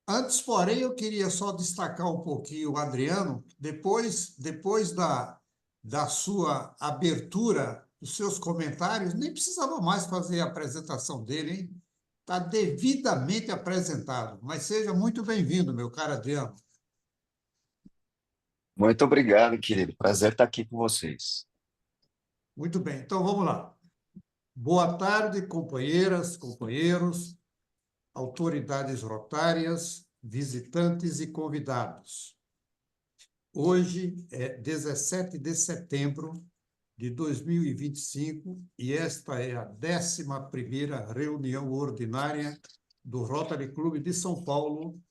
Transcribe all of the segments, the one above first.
Antes, porém, eu queria só destacar um pouquinho o Adriano, depois da sua abertura, dos seus comentários, nem precisava mais fazer a apresentação dele, hein? Está devidamente apresentado. Mas seja muito bem-vindo, meu caro Adriano. Muito obrigado, querido. Prazer estar aqui com vocês. Muito bem, então vamos lá. Boa tarde, companheiras, companheiros, autoridades rotárias, visitantes e convidados. Hoje é 17 de setembro de 2025 e esta é a 11ª reunião ordinária do Rotary Clube de São Paulo,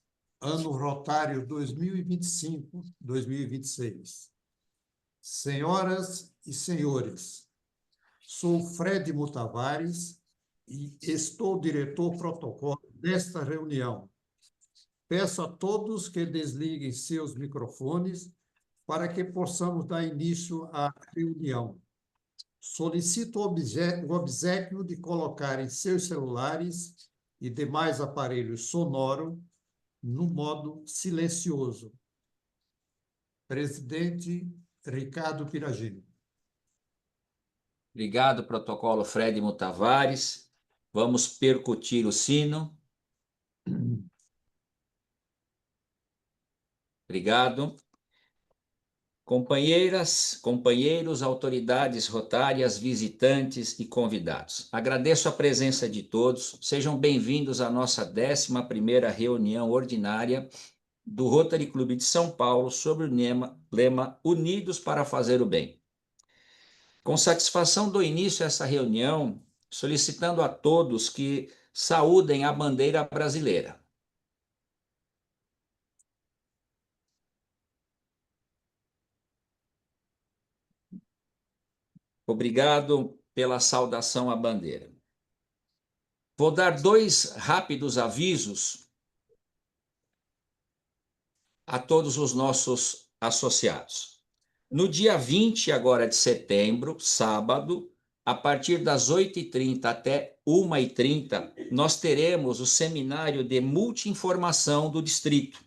ano rotário 2025-2026. Senhoras e senhores, sou Fred Mutavares e estou diretor protocolo desta reunião. Peço a todos que desliguem seus microfones para que possamos dar início à reunião. Solicito o obséquio de colocarem seus celulares e demais aparelhos sonoros no modo silencioso. Presidente Ricardo Piragini. Obrigado, protocolo Fred Mutavares. Vamos percutir o sino. Obrigado. Companheiras, companheiros, autoridades rotárias, visitantes e convidados. Agradeço a presença de todos. Sejam bem-vindos à nossa 11ª reunião ordinária do Rotary Clube de São Paulo sobre o lema Unidos para Fazer o Bem. Com satisfação dou início a essa reunião, solicitando a todos que saúdem a bandeira brasileira. Obrigado pela saudação à bandeira. Vou dar 2 rápidos avisos a todos os nossos associados. No dia 20 agora de setembro, sábado, a partir das 8h30 até 1h30, nós teremos o seminário de multi-informação do distrito,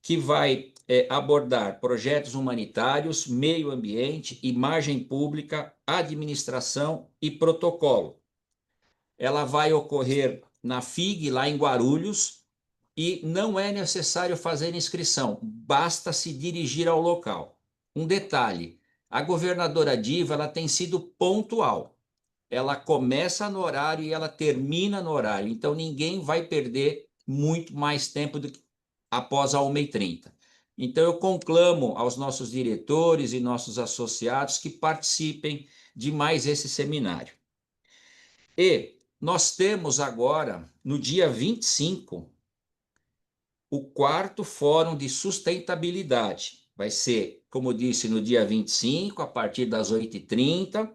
que vai abordar projetos humanitários, meio ambiente, imagem pública, administração e protocolo. Ela vai ocorrer na FIG, lá em Guarulhos, e não é necessário fazer inscrição, basta se dirigir ao local. Um detalhe, a governadora Diva ela tem sido pontual. Ela começa no horário e ela termina no horário, então ninguém vai perder muito mais tempo do que após a 1h30. Então eu conclamo aos nossos diretores e nossos associados que participem de mais esse seminário. E nós temos agora, no dia 25, o 4º Fórum de Sustentabilidade. Vai ser, como eu disse, no dia 25, a partir das 8h30,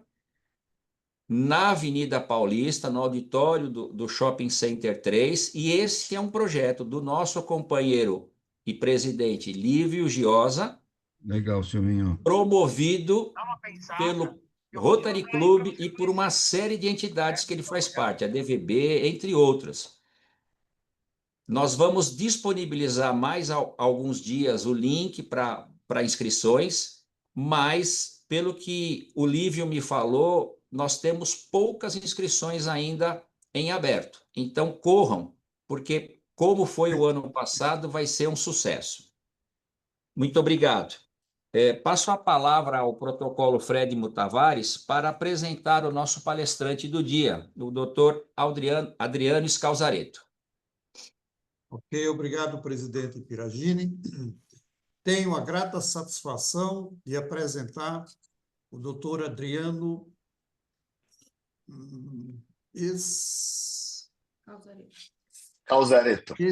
na Avenida Paulista, no auditório do Shopping Center 3, e esse é um projeto do nosso companheiro e presidente Lívio Giosa. Legal, Silvinho. Promovido pelo Rotary Club e por uma série de entidades que ele faz parte, a DVB, entre outras. Nós vamos disponibilizar mais alguns dias o link para inscrições, mas, pelo que o Lívio me falou, nós temos poucas inscrições ainda em aberto. Então, corram, porque, como foi o ano passado, vai ser um sucesso. Muito obrigado. Passo a palavra ao protocolo Fred Mutavares para apresentar o nosso palestrante do dia, o Dr. Adriano Scalzareto. Ok, obrigado, presidente Piragini. Tenho a grata satisfação de apresentar o doutor Adriano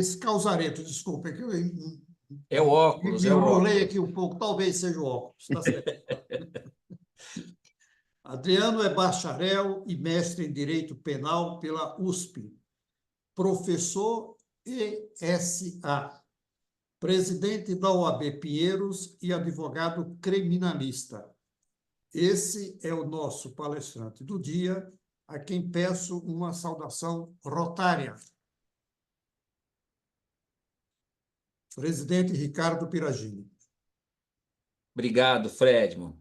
Scalzareto, desculpa, que eu É o óculos, me é o enrolei óculos. aqui um pouco, talvez seja o óculos, tá certo. Adriano é bacharel e mestre em Direito Penal pela USP, professor ESA, presidente da OAB Pinheiros e advogado criminalista. Esse é o nosso palestrante do dia, a quem peço uma saudação rotária. Presidente Ricardo Piragini. Obrigado, Fredmo.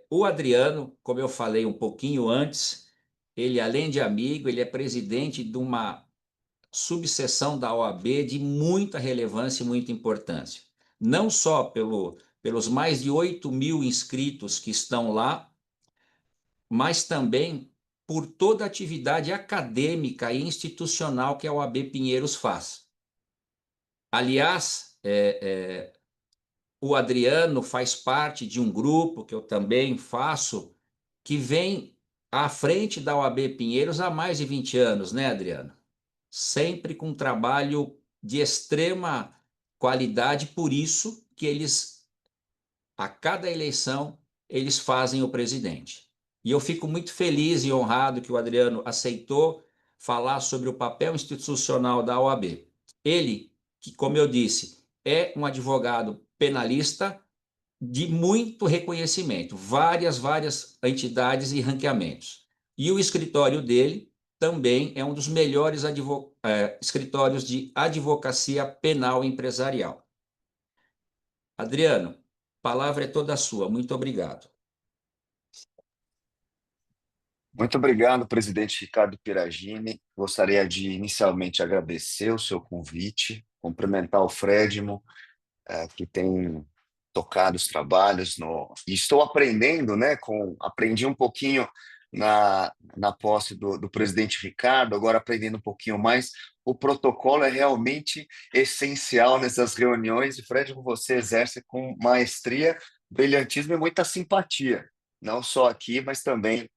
O Adriano, como eu falei um pouquinho antes, ele, além de amigo, ele é presidente de uma subseção da OAB de muita relevância e muita importância. Não só pelos mais de 8.000 inscritos que estão lá, mas também por toda a atividade acadêmica e institucional que a OAB Pinheiros faz. Aliás, o Adriano faz parte de um grupo que eu também faço, que vem à frente da OAB Pinheiros há mais de 20 anos, né, Adriano? Sempre com um trabalho de extrema qualidade, por isso que eles, a cada eleição, eles fazem o presidente. E eu fico muito feliz e honrado que o Adriano aceitou falar sobre o papel institucional da OAB. Ele, que, como eu disse, é um advogado penalista de muito reconhecimento, várias entidades e ranqueamentos. E o escritório dele também é um dos melhores escritórios de advocacia penal empresarial. Adriano, a palavra é toda sua. Muito obrigado. Muito obrigado, presidente Ricardo Piragini. Gostaria de inicialmente agradecer o seu convite, cumprimentar o Fredmo, que tem tocado os trabalhos e estou aprendendo, né? Aprendi um pouquinho na posse do presidente Ricardo, agora aprendendo um pouquinho mais. O protocolo é realmente essencial nessas reuniões e, Fredmo, você exerce com maestria, brilhantismo e muita simpatia, não só aqui, mas também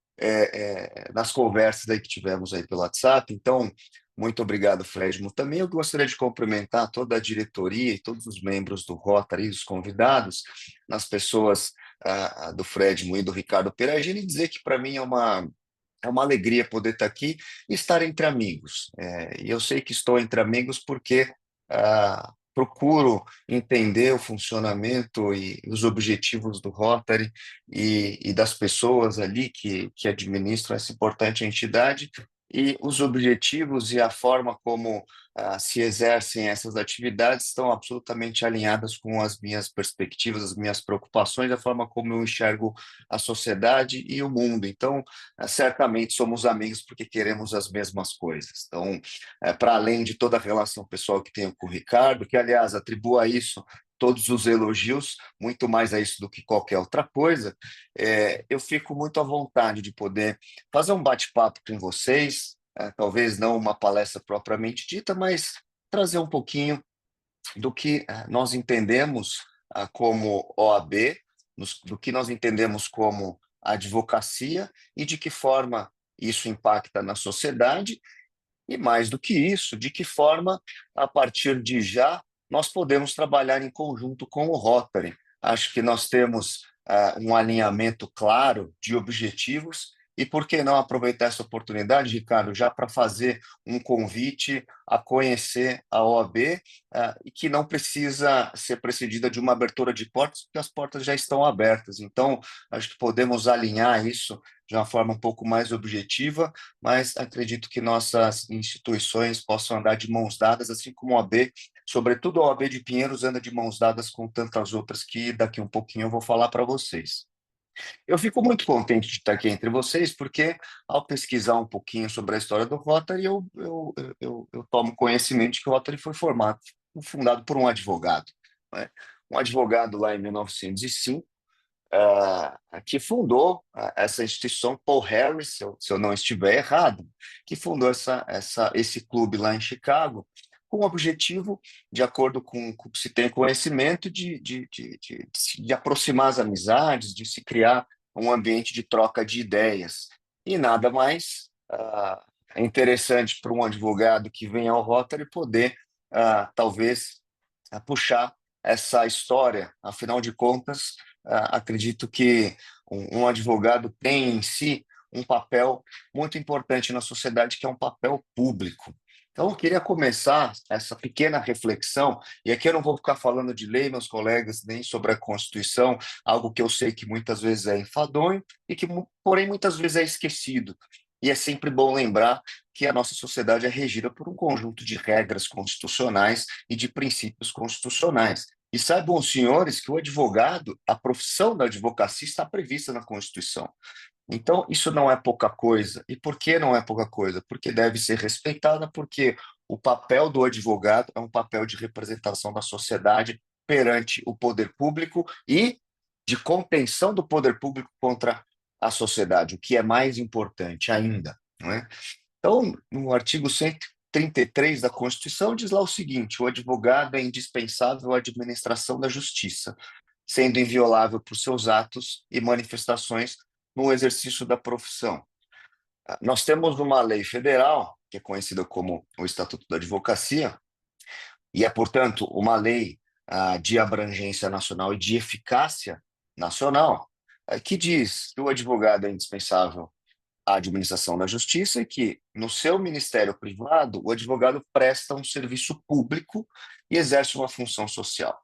nas conversas aí que tivemos aí pelo WhatsApp. Então, muito obrigado, Fredmo. Também eu gostaria de cumprimentar toda a diretoria e todos os membros do Rotary, os convidados, nas pessoas do Fredmo e do Ricardo Peragini, e dizer que para mim é uma alegria poder estar aqui e estar entre amigos. E eu sei que estou entre amigos porque procuro entender o funcionamento e os objetivos do Rotary e das pessoas ali que administram essa importante entidade, e os objetivos e a forma como se exercem essas atividades estão absolutamente alinhadas com as minhas perspectivas, as minhas preocupações, a forma como eu enxergo a sociedade e o mundo. Então, certamente somos amigos porque queremos as mesmas coisas. Então, para além de toda a relação pessoal que tenho com o Ricardo, que, aliás, atribuo a isso todos os elogios, muito mais a isso do que qualquer outra coisa, eu fico muito à vontade de poder fazer um bate-papo com vocês, talvez não uma palestra propriamente dita, mas trazer um pouquinho do que nós entendemos como OAB, do que nós entendemos como advocacia e de que forma isso impacta na sociedade, e mais do que isso, de que forma, a partir de já, nós podemos trabalhar em conjunto com o Rotary. Acho que nós temos um alinhamento claro de objetivos. E por que não aproveitar essa oportunidade, Ricardo, já para fazer um convite a conhecer a OAB, e que não precisa ser precedida de uma abertura de portas, porque as portas já estão abertas. Então, acho que podemos alinhar isso de uma forma um pouco mais objetiva, mas acredito que nossas instituições possam andar de mãos dadas, assim como a OAB, sobretudo a OAB de Pinheiros anda de mãos dadas com tantas outras que daqui um pouquinho eu vou falar para vocês. Eu fico muito contente de estar aqui entre vocês, porque ao pesquisar um pouquinho sobre a história do Rotary, eu tomo conhecimento de que o Rotary foi fundado por um advogado, né? Um advogado lá em 1905, que fundou essa instituição, Paul Harris, se eu não estiver errado, que fundou esse clube lá em Chicago, com o objetivo, de acordo com o que se tem conhecimento, de aproximar as amizades, de se criar um ambiente de troca de ideias. E nada mais é interessante para um advogado que vem ao Rotary poder, talvez, puxar essa história. Afinal de contas, acredito que um advogado tem em si um papel muito importante na sociedade, que é um papel público. Então, eu queria começar essa pequena reflexão, e aqui eu não vou ficar falando de lei, meus colegas, nem sobre a Constituição, algo que eu sei que muitas vezes é enfadonho e que, porém, muitas vezes é esquecido. E é sempre bom lembrar que a nossa sociedade é regida por um conjunto de regras constitucionais e de princípios constitucionais. E saibam os senhores que o advogado, a profissão da advocacia está prevista na Constituição. Então, isso não é pouca coisa. E por que não é pouca coisa? Porque deve ser respeitada, porque o papel do advogado é um papel de representação da sociedade perante o poder público e de contenção do poder público contra a sociedade, o que é mais importante ainda, não é? Então, no artigo 133 da Constituição, diz lá o seguinte: o advogado é indispensável à administração da justiça, sendo inviolável por seus atos e manifestações no exercício da profissão. Nós temos uma lei federal, que é conhecida como o Estatuto da Advocacia, e é, portanto, uma lei de abrangência nacional e de eficácia nacional, que diz que o advogado é indispensável à administração da justiça e que, no seu ministério privado, o advogado presta um serviço público e exerce uma função social.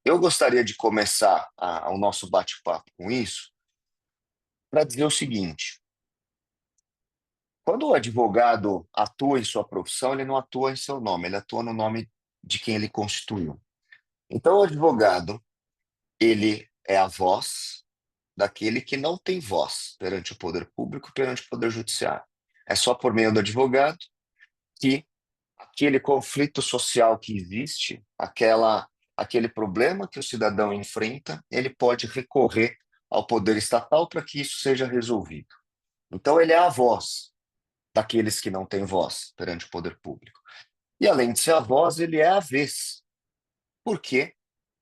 Eu gostaria de começar o nosso bate-papo com isso, para dizer o seguinte: quando o advogado atua em sua profissão, ele não atua em seu nome, ele atua no nome de quem ele constituiu. Então, o advogado, ele é a voz daquele que não tem voz perante o poder público, perante o poder judiciário. É só por meio do advogado que aquele conflito social que existe, aquele problema que o cidadão enfrenta, ele pode recorrer ao poder estatal para que isso seja resolvido. Então, ele é a voz daqueles que não têm voz perante o poder público. E, além de ser a voz, ele é a vez. Porque,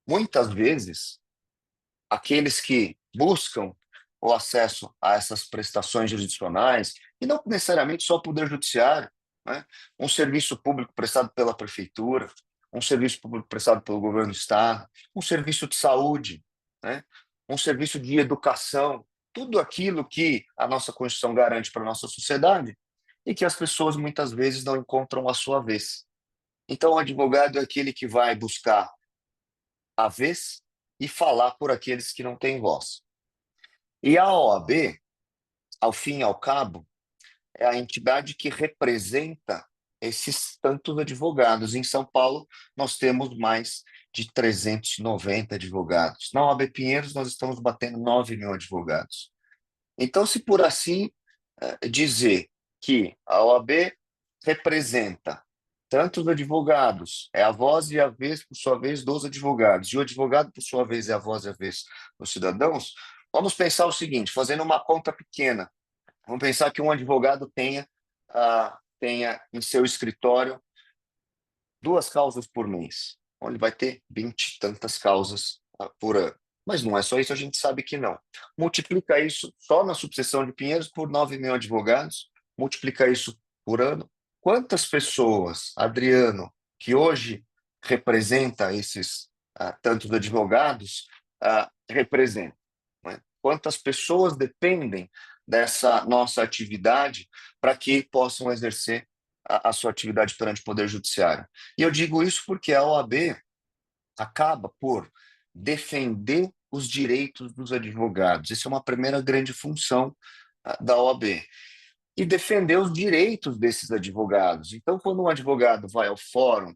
muitas vezes, aqueles que buscam o acesso a essas prestações jurisdicionais, e não necessariamente só o Poder Judiciário, né? Um serviço público prestado pela Prefeitura, um serviço público prestado pelo governo do Estado, um serviço de saúde, né? Um serviço de educação, tudo aquilo que a nossa Constituição garante para a nossa sociedade e que as pessoas muitas vezes não encontram a sua vez. Então, o advogado é aquele que vai buscar a vez e falar por aqueles que não têm voz. E a OAB, ao fim e ao cabo, é a entidade que representa esses tantos advogados. Em São Paulo, nós temos mais de 390 advogados. Na OAB Pinheiros, nós estamos batendo 9 mil advogados. Então, se por assim dizer que a OAB representa tantos advogados, é a voz e a vez, por sua vez, dos advogados, e o advogado, por sua vez, é a voz e a vez dos cidadãos, vamos pensar o seguinte, fazendo uma conta pequena, vamos pensar que um advogado tenha em seu escritório 2 causas por mês. Então, ele vai ter 20 e tantas causas por ano. Mas não é só isso, a gente sabe que não. Multiplica isso só na subseção de Pinheiros por 9 mil advogados, multiplica isso por ano. Quantas pessoas, Adriano, que hoje representa esses tantos advogados, representa? Né? Quantas pessoas dependem dessa nossa atividade para que possam exercer a sua atividade perante o Poder Judiciário? E eu digo isso porque a OAB acaba por defender os direitos dos advogados. Essa é uma primeira grande função da OAB. E defender os direitos desses advogados. Então, quando um advogado vai ao fórum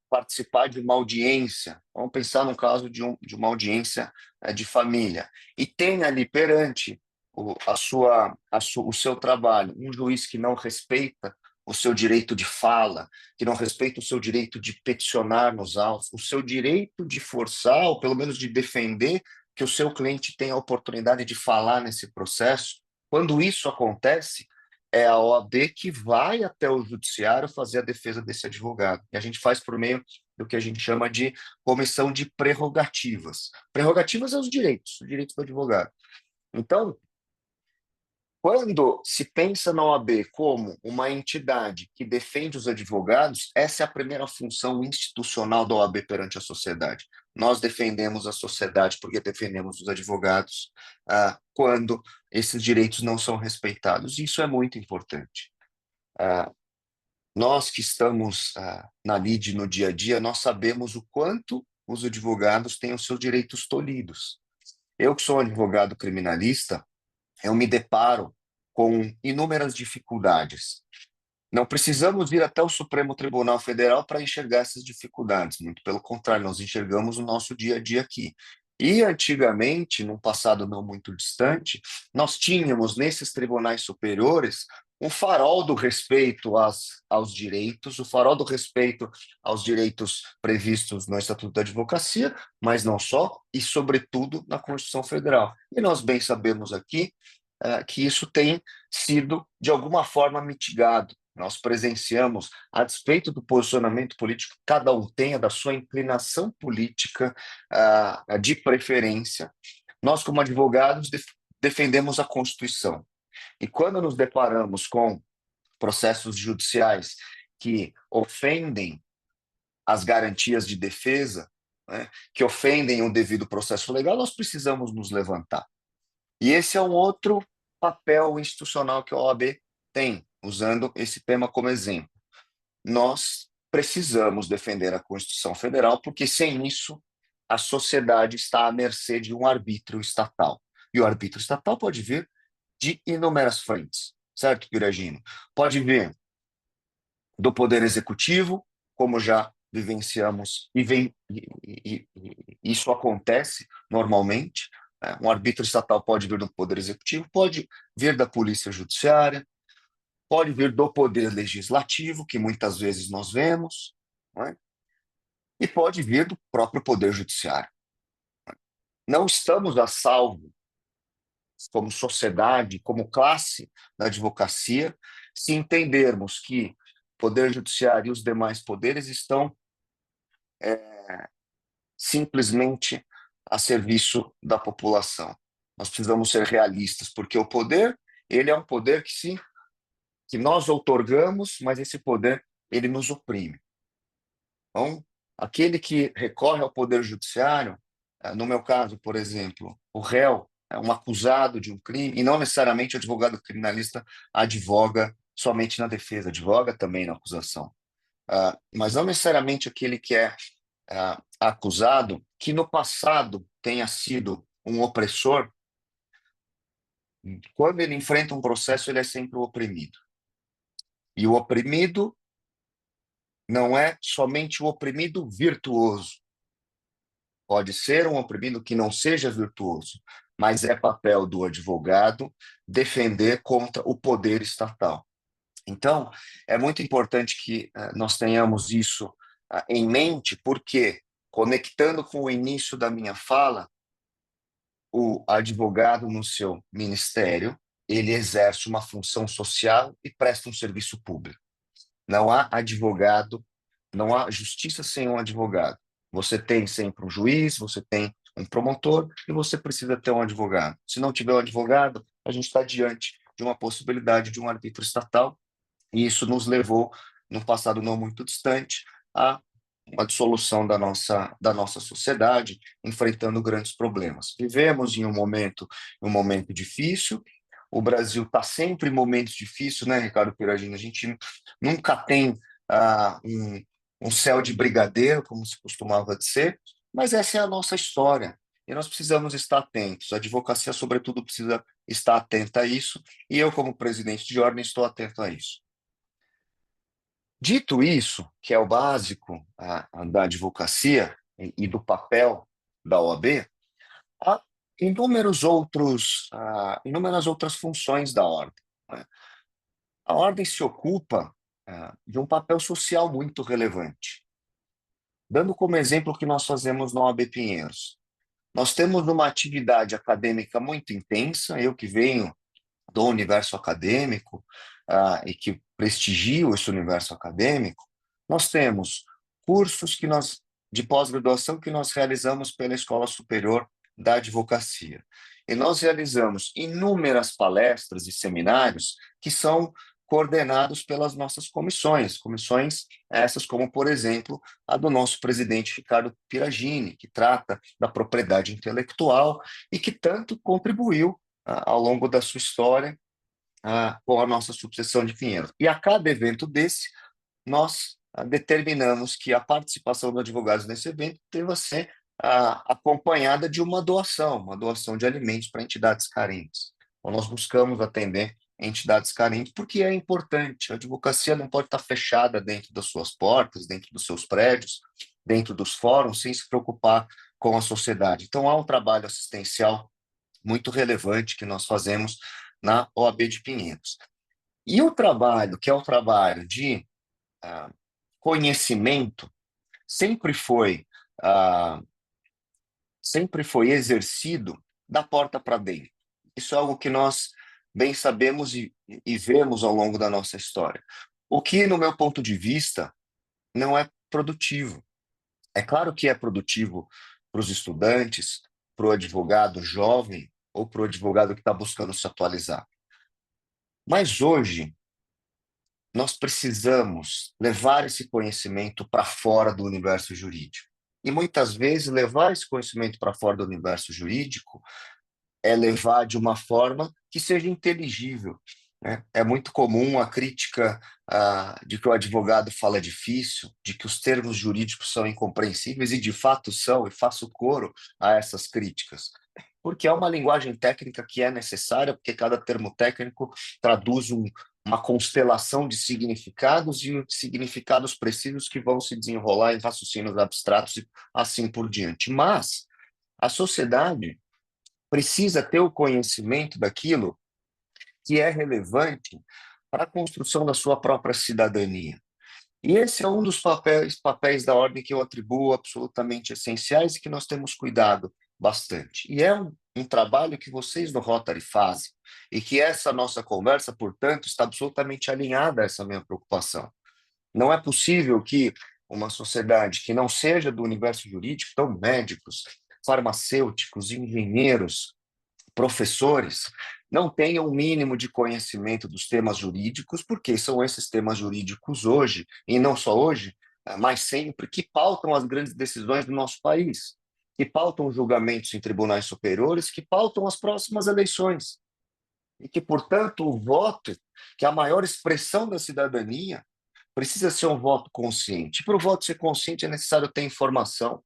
participar de uma audiência, vamos pensar no caso de uma audiência de família, e tem ali perante o seu trabalho um juiz que não respeita o seu direito de fala, que não respeita o seu direito de peticionar nos autos, o seu direito de forçar, ou pelo menos de defender, que o seu cliente tenha a oportunidade de falar nesse processo. Quando isso acontece, é a OAB que vai até o judiciário fazer a defesa desse advogado. E a gente faz por meio do que a gente chama de comissão de prerrogativas. Prerrogativas são os direitos do advogado. Então, quando se pensa na OAB como uma entidade que defende os advogados, essa é a primeira função institucional da OAB perante a sociedade. Nós defendemos a sociedade porque defendemos os advogados quando esses direitos não são respeitados. Isso é muito importante. Nós que estamos na lide no dia a dia, nós sabemos o quanto os advogados têm os seus direitos tolhidos. Eu que sou um advogado criminalista, eu me deparo com inúmeras dificuldades. Não precisamos ir até o Supremo Tribunal Federal para enxergar essas dificuldades, muito pelo contrário, nós enxergamos o nosso dia a dia aqui. E antigamente, num passado não muito distante, nós tínhamos nesses tribunais superiores um farol do respeito aos direitos, o farol do respeito aos direitos previstos no Estatuto da Advocacia, mas não só, e sobretudo na Constituição Federal. E nós bem sabemos aqui que isso tem sido, de alguma forma, mitigado. Nós presenciamos, a despeito do posicionamento político que cada um tenha, da sua inclinação política de preferência, nós, como advogados, defendemos a Constituição. E quando nos deparamos com processos judiciais que ofendem as garantias de defesa, né, que ofendem o devido processo legal, nós precisamos nos levantar. E esse é um outro papel institucional que a OAB tem, usando esse tema como exemplo. Nós precisamos defender a Constituição Federal, porque sem isso a sociedade está à mercê de um arbítrio estatal. E o arbítrio estatal pode vir de inúmeras frentes, certo, Piragino? Pode vir do Poder Executivo, como já vivenciamos, e isso acontece normalmente. Um arbítrio estatal pode vir do Poder Executivo, pode vir da Polícia Judiciária, pode vir do Poder Legislativo, que muitas vezes nós vemos, não é? E pode vir do próprio Poder Judiciário. Não estamos a salvo, como sociedade, como classe da advocacia, se entendermos que o Poder Judiciário e os demais poderes estão simplesmente a serviço da população. Nós precisamos ser realistas, porque o poder, ele é um poder que nós outorgamos, mas esse poder, ele nos oprime. Então, aquele que recorre ao Poder Judiciário, no meu caso, por exemplo, o réu é um acusado de um crime, e não necessariamente o advogado criminalista advoga somente na defesa, advoga também na acusação. Mas não necessariamente aquele que é acusado, que no passado tenha sido um opressor, quando ele enfrenta um processo, ele é sempre o oprimido. E o oprimido não é somente o oprimido virtuoso. Pode ser um oprimido que não seja virtuoso, mas é papel do advogado defender contra o poder estatal. Então, é muito importante que nós tenhamos isso em mente, porque, conectando com o início da minha fala, o advogado no seu ministério, ele exerce uma função social e presta um serviço público. Não há advogado, não há justiça sem um advogado. Você tem sempre um juiz, você tem um promotor e você precisa ter um advogado. Se não tiver um advogado, a gente está diante de uma possibilidade de um arbítrio estatal, e isso nos levou, num passado não muito distante, a uma dissolução da nossa sociedade, enfrentando grandes problemas. Vivemos em um momento difícil. O Brasil está sempre em momentos difíceis, né, Ricardo Piragini? A gente nunca tem um céu de brigadeiro, como se costumava dizer, mas essa é a nossa história. E nós precisamos estar atentos. A advocacia, sobretudo, precisa estar atenta a isso, e eu, como presidente de ordem, estou atento a isso. Dito isso, que é o básico da advocacia e do papel da OAB, há inúmeras outras funções da ordem, né? A ordem se ocupa de um papel social muito relevante. Dando como exemplo o que nós fazemos na OAB Pinheiros. Nós temos uma atividade acadêmica muito intensa, eu que venho do universo acadêmico e que prestigio esse universo acadêmico, nós temos cursos de pós-graduação que nós realizamos pela Escola Superior da Advocacia. E nós realizamos inúmeras palestras e seminários que são coordenados pelas nossas comissões essas como, por exemplo, a do nosso presidente Ricardo Piragini, que trata da propriedade intelectual e que tanto contribuiu ao longo da sua história com a nossa subseção de Pinheiros. E a cada evento desse, nós determinamos que a participação dos advogados nesse evento deva ser acompanhada de uma doação de alimentos para entidades carentes. Então, nós buscamos atender entidades carentes, porque é importante. A advocacia não pode estar fechada dentro das suas portas, dentro dos seus prédios, dentro dos fóruns, sem se preocupar com a sociedade. Então, há um trabalho assistencial muito relevante que nós fazemos na OAB de Pinheiros. E o trabalho, que é o trabalho de conhecimento, sempre foi exercido da porta para dentro. Isso é algo que nós bem sabemos e vemos ao longo da nossa história. O que, no meu ponto de vista, não é produtivo. É claro que é produtivo para os estudantes, para o advogado jovem ou para o advogado que está buscando se atualizar. Mas hoje, nós precisamos levar esse conhecimento para fora do universo jurídico. E muitas vezes levar esse conhecimento para fora do universo jurídico é levar de uma forma que seja inteligível, né? É muito comum a crítica de que o advogado fala difícil, de que os termos jurídicos são incompreensíveis, e de fato são, e faço coro a essas críticas. Porque é uma linguagem técnica que é necessária, porque cada termo técnico traduz uma constelação de significados e significados precisos que vão se desenrolar em raciocínios abstratos e assim por diante. Mas a sociedade precisa ter o conhecimento daquilo que é relevante para a construção da sua própria cidadania. E esse é um dos papéis da ordem que eu atribuo absolutamente essenciais e que nós temos cuidado bastante. E é um trabalho que vocês no Rotary fazem, e que essa nossa conversa, portanto, está absolutamente alinhada a essa minha preocupação. Não é possível que uma sociedade que não seja do universo jurídico, então médicos, farmacêuticos, engenheiros, professores, não tenham o mínimo de conhecimento dos temas jurídicos, porque são esses temas jurídicos hoje, e não só hoje, mas sempre, que pautam as grandes decisões do nosso país, que pautam julgamentos em tribunais superiores, que pautam as próximas eleições. E que, portanto, o voto, que é a maior expressão da cidadania, precisa ser um voto consciente. Para o voto ser consciente é necessário ter informação,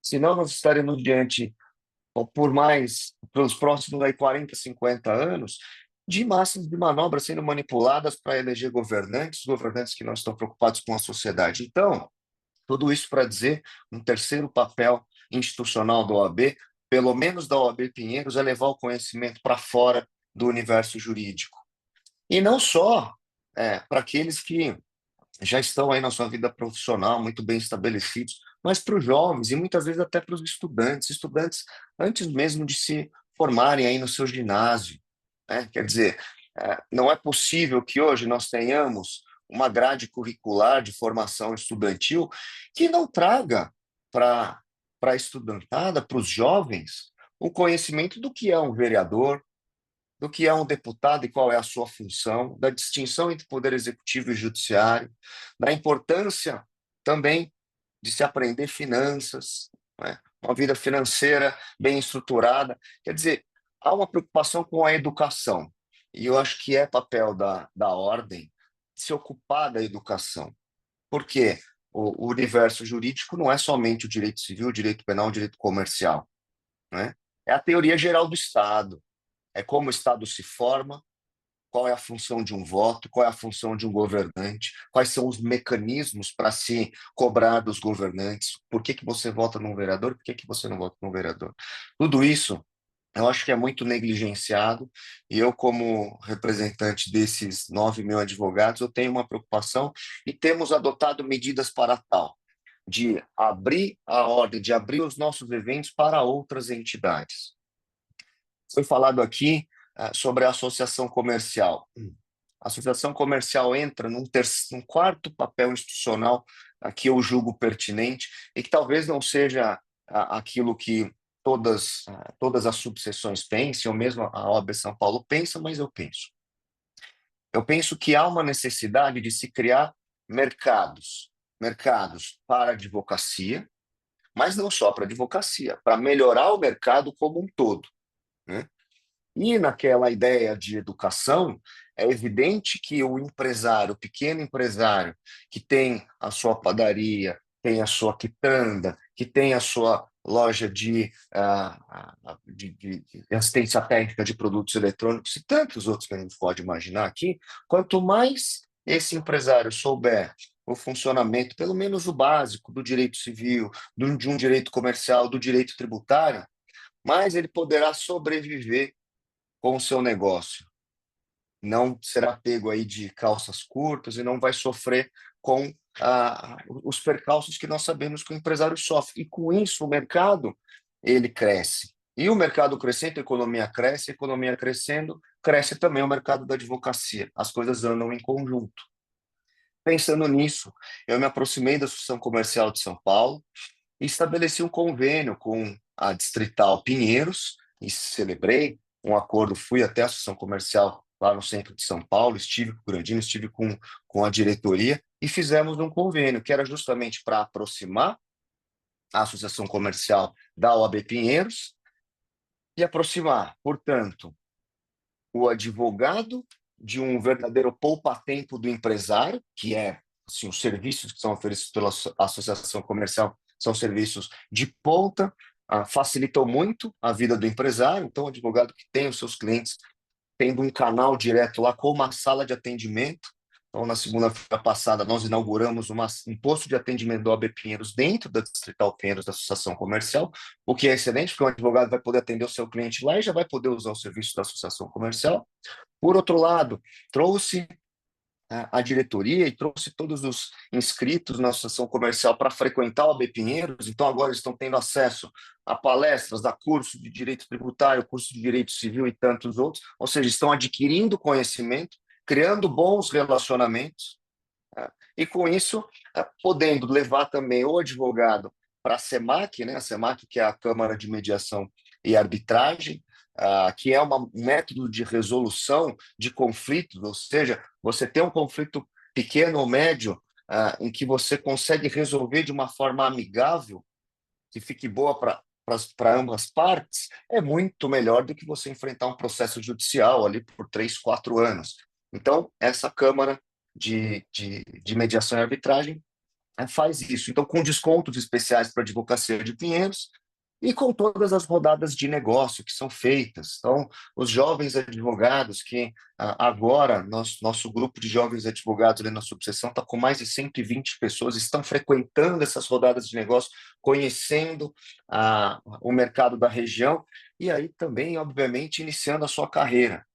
senão nós estaremos diante, pelos próximos 40, 50 anos, de massas de manobras sendo manipuladas para eleger governantes que não estão preocupados com a sociedade. Então, tudo isso para dizer, um terceiro papel institucional da OAB, pelo menos da OAB Pinheiros, é levar o conhecimento para fora do universo jurídico. E não só para aqueles que já estão aí na sua vida profissional muito bem estabelecidos, mas para os jovens e muitas vezes até para os estudantes antes mesmo de se formarem aí no seu ginásio, né? Quer dizer, não é possível que hoje nós tenhamos uma grade curricular de formação estudantil que não traga para a estudantada, para os jovens, o conhecimento do que é um vereador, do que é um deputado e qual é a sua função, da distinção entre poder executivo e judiciário, da importância também de se aprender finanças, né? Uma vida financeira bem estruturada. Quer dizer, há uma preocupação com a educação, e eu acho que é papel da ordem se ocupar da educação, porque o universo jurídico não é somente o direito civil, o direito penal, o direito comercial, né? É a teoria geral do Estado, é como o Estado se forma, qual é a função de um voto, qual é a função de um governante, quais são os mecanismos para se cobrar dos governantes, por que você vota num vereador, por que você não vota num vereador. Tudo isso eu acho que é muito negligenciado, e eu, como representante desses 9 mil advogados, eu tenho uma preocupação, e temos adotado medidas para tal, de abrir a ordem, de abrir os nossos eventos para outras entidades. Foi falado aqui sobre a associação comercial. A associação comercial entra num quarto papel institucional que eu julgo pertinente e que talvez não seja aquilo que todas as subseções pensem, ou mesmo a OAB São Paulo pensa, mas eu penso. Eu penso que há uma necessidade de se criar mercados para a advocacia, mas não só para a advocacia, para melhorar o mercado como um todo, né? E naquela ideia de educação, é evidente que o empresário, o pequeno empresário, que tem a sua padaria, tem a sua quitanda, que tem a sua loja de assistência técnica de produtos eletrônicos e tantos outros que a gente pode imaginar aqui, quanto mais esse empresário souber o funcionamento, pelo menos o básico, do direito civil, de um direito comercial, do direito tributário, mais ele poderá sobreviver com o seu negócio. Não será pego aí de calças curtas e não vai sofrer com os percalços que nós sabemos que o empresário sofre. E com isso o mercado ele cresce. E o mercado crescendo, a economia cresce, a economia crescendo, cresce também o mercado da advocacia. As coisas andam em conjunto. Pensando nisso, eu me aproximei da Associação Comercial de São Paulo e estabeleci um convênio com a Distrital Pinheiros e celebrei um acordo. Fui até a Associação Comercial lá no centro de São Paulo, estive com o Grandino, estive com a diretoria e fizemos um convênio que era justamente para aproximar a Associação Comercial da OAB Pinheiros e aproximar, portanto, o advogado de um verdadeiro poupa-tempo do empresário, que é assim, os serviços que são oferecidos pela Associação Comercial são serviços de ponta, facilitam muito a vida do empresário. Então, o advogado que tem os seus clientes tendo um canal direto lá com uma sala de atendimento. Então, na segunda-feira passada, nós inauguramos um posto de atendimento do OAB Pinheiros dentro da Distrital Pinheiros da Associação Comercial, o que é excelente, porque o advogado vai poder atender o seu cliente lá e já vai poder usar o serviço da Associação Comercial. Por outro lado, trouxe a diretoria e trouxe todos os inscritos na Associação Comercial para frequentar o OAB Pinheiros. Então, agora estão tendo acesso a palestras, a curso de direito tributário, curso de direito civil e tantos outros, ou seja, estão adquirindo conhecimento, criando bons relacionamentos, e com isso, podendo levar também o advogado para a SEMAC, né? A SEMAC, que é a Câmara de Mediação e Arbitragem, que é um método de resolução de conflitos, ou seja, você tem um conflito pequeno ou médio, em que você consegue resolver de uma forma amigável, que fique boa para ambas partes, é muito melhor do que você enfrentar um processo judicial ali por 3, 4 anos. Então, essa Câmara de Mediação e Arbitragem faz isso. Então, com descontos especiais para a Advocacia de Pinheiros, e com todas as rodadas de negócio que são feitas. Então, os jovens advogados que agora, nosso grupo de jovens advogados ali na subseção está com mais de 120 pessoas, estão frequentando essas rodadas de negócio, conhecendo o mercado da região e aí também, obviamente, iniciando a sua carreira.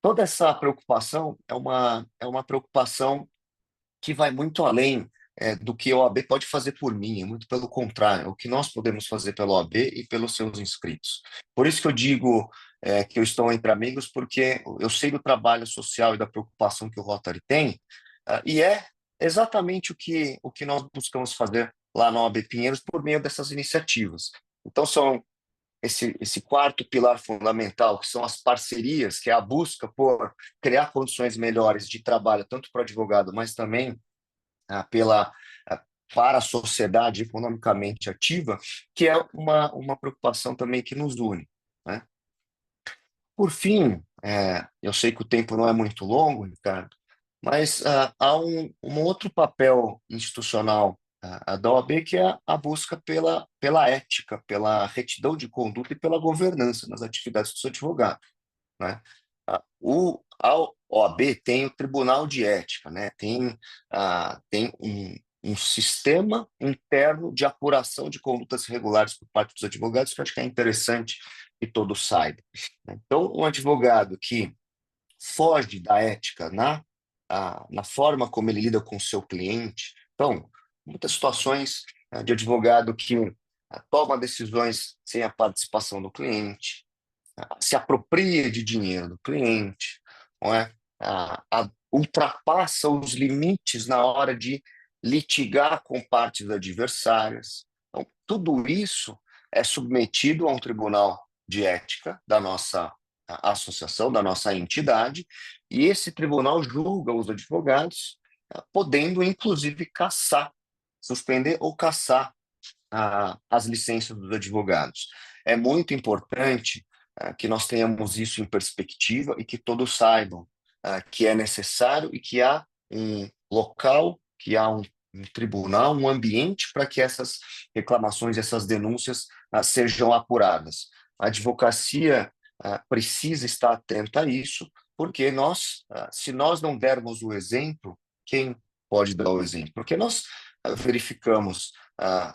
Toda essa preocupação é uma preocupação que vai muito além do que a OAB pode fazer por mim, muito pelo contrário, o que nós podemos fazer pela OAB e pelos seus inscritos. Por isso que eu digo que eu estou entre amigos, porque eu sei do trabalho social e da preocupação que o Rotary tem, e é exatamente o que nós buscamos fazer lá na OAB Pinheiros por meio dessas iniciativas. Então, são esse quarto pilar fundamental, que são as parcerias, que é a busca por criar condições melhores de trabalho, tanto para o advogado, mas também para a sociedade economicamente ativa, que é uma preocupação também que nos une, né? Por fim, eu sei que o tempo não é muito longo, Ricardo, mas há um outro papel institucional da OAB, que é a busca pela ética, pela retidão de conduta e pela governança nas atividades dos advogados, né? A OAB tem o Tribunal de Ética, né? Tem um sistema interno de apuração de condutas irregulares por parte dos advogados, que eu acho que é interessante que todos saibam. Então, um advogado que foge da ética na forma como ele lida com o seu cliente. Então, muitas situações de advogado que toma decisões sem a participação do cliente, se apropria de dinheiro do cliente, não é? Ultrapassa os limites na hora de litigar com partes adversárias. Então, tudo isso é submetido a um tribunal de ética da nossa associação, da nossa entidade, e esse tribunal julga os advogados, podendo, inclusive, cassar, suspender ou cassar as licenças dos advogados. É muito importante que nós tenhamos isso em perspectiva e que todos saibam que é necessário e que há um local, que há um tribunal, um ambiente para que essas reclamações, essas denúncias sejam apuradas. A advocacia precisa estar atenta a isso, porque se nós não dermos o exemplo, quem pode dar o exemplo? Porque nós verificamos,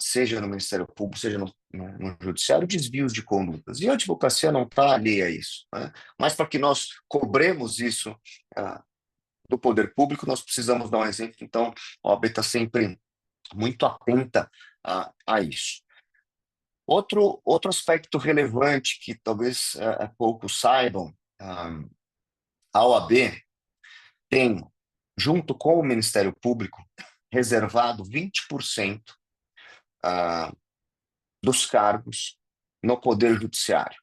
seja no Ministério Público, seja no Judiciário, desvios de condutas. E a advocacia não está alheia a isso, né? Mas para que nós cobremos isso do poder público, nós precisamos dar um exemplo. Então, a OAB está sempre muito atenta a isso. Outro aspecto relevante que talvez poucos saibam, a OAB tem, junto com o Ministério Público, reservado 20% dos cargos no Poder Judiciário,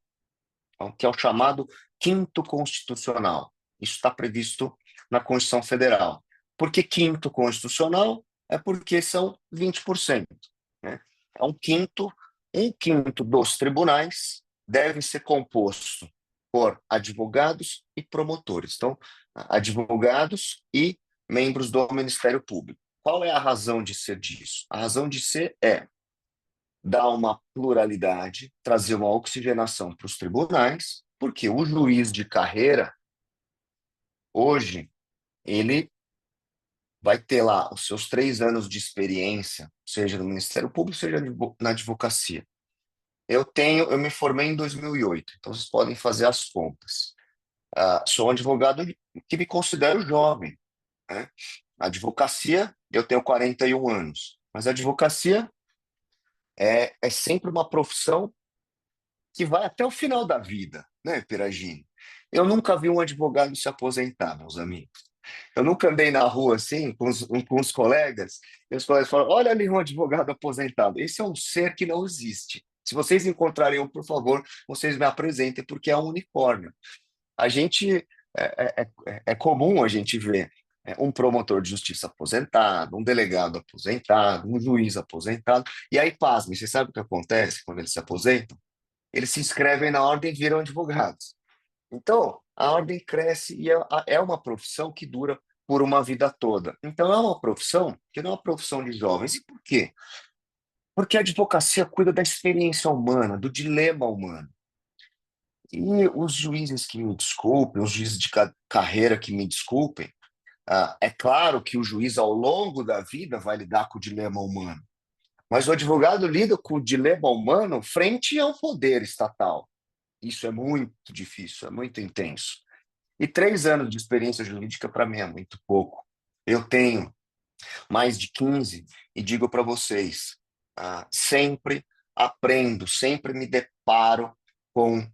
então, que é o chamado quinto constitucional. Isso está previsto na Constituição Federal. Por que quinto constitucional? É porque são 20%. Né? É um quinto dos tribunais deve ser composto por advogados e promotores. Então, advogados e membros do Ministério Público. Qual é a razão de ser disso? A razão de ser é dar uma pluralidade, trazer uma oxigenação para os tribunais, porque o juiz de carreira, hoje, ele vai ter lá os seus 3 anos de experiência, seja no Ministério Público, seja na advocacia. Eu me formei em 2008, então vocês podem fazer as contas. Sou um advogado que me considero jovem, né? A advocacia, eu tenho 41 anos, mas a advocacia é sempre uma profissão que vai até o final da vida, né, Peragini? Eu nunca vi um advogado se aposentar, meus amigos. Eu nunca andei na rua assim, com os colegas, e os colegas falam, olha ali um advogado aposentado. Esse é um ser que não existe. Se vocês encontrarem um, por favor, vocês me apresentem, porque é um unicórnio. A gente, é comum a gente ver um promotor de justiça aposentado, um delegado aposentado, um juiz aposentado, e aí, pasme, você sabe o que acontece quando eles se aposentam? Eles se inscrevem na ordem e viram advogados. Então, a ordem cresce e é uma profissão que dura por uma vida toda. Então, é uma profissão que não é uma profissão de jovens. E por quê? Porque a advocacia cuida da experiência humana, do dilema humano. E os juízes que me desculpem, os juízes de carreira que me desculpem, é claro que o juiz, ao longo da vida, vai lidar com o dilema humano. Mas o advogado lida com o dilema humano frente ao poder estatal. Isso é muito difícil, é muito intenso. E 3 anos de experiência jurídica, para mim, é muito pouco. Eu tenho mais de 15 e digo para vocês, sempre aprendo, sempre me deparo com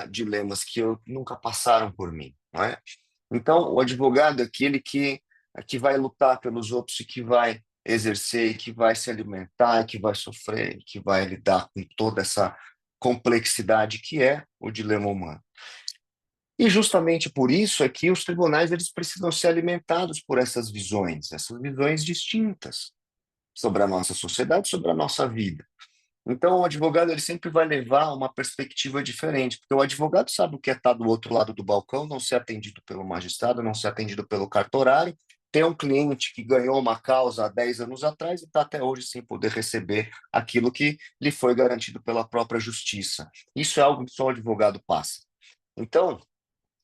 dilemas que nunca passaram por mim. Não é? Então, o advogado é aquele que vai lutar pelos outros e que vai exercer, que vai se alimentar, que vai sofrer, que vai lidar com toda essa complexidade que é o dilema humano. E justamente por isso é que os tribunais eles precisam ser alimentados por essas visões distintas sobre a nossa sociedade, sobre a nossa vida. Então, o advogado ele sempre vai levar uma perspectiva diferente, porque o advogado sabe o que é estar do outro lado do balcão, não ser atendido pelo magistrado, não ser atendido pelo cartorário, ter um cliente que ganhou uma causa há 10 anos atrás e está até hoje sem poder receber aquilo que lhe foi garantido pela própria justiça. Isso é algo que só o advogado passa. Então,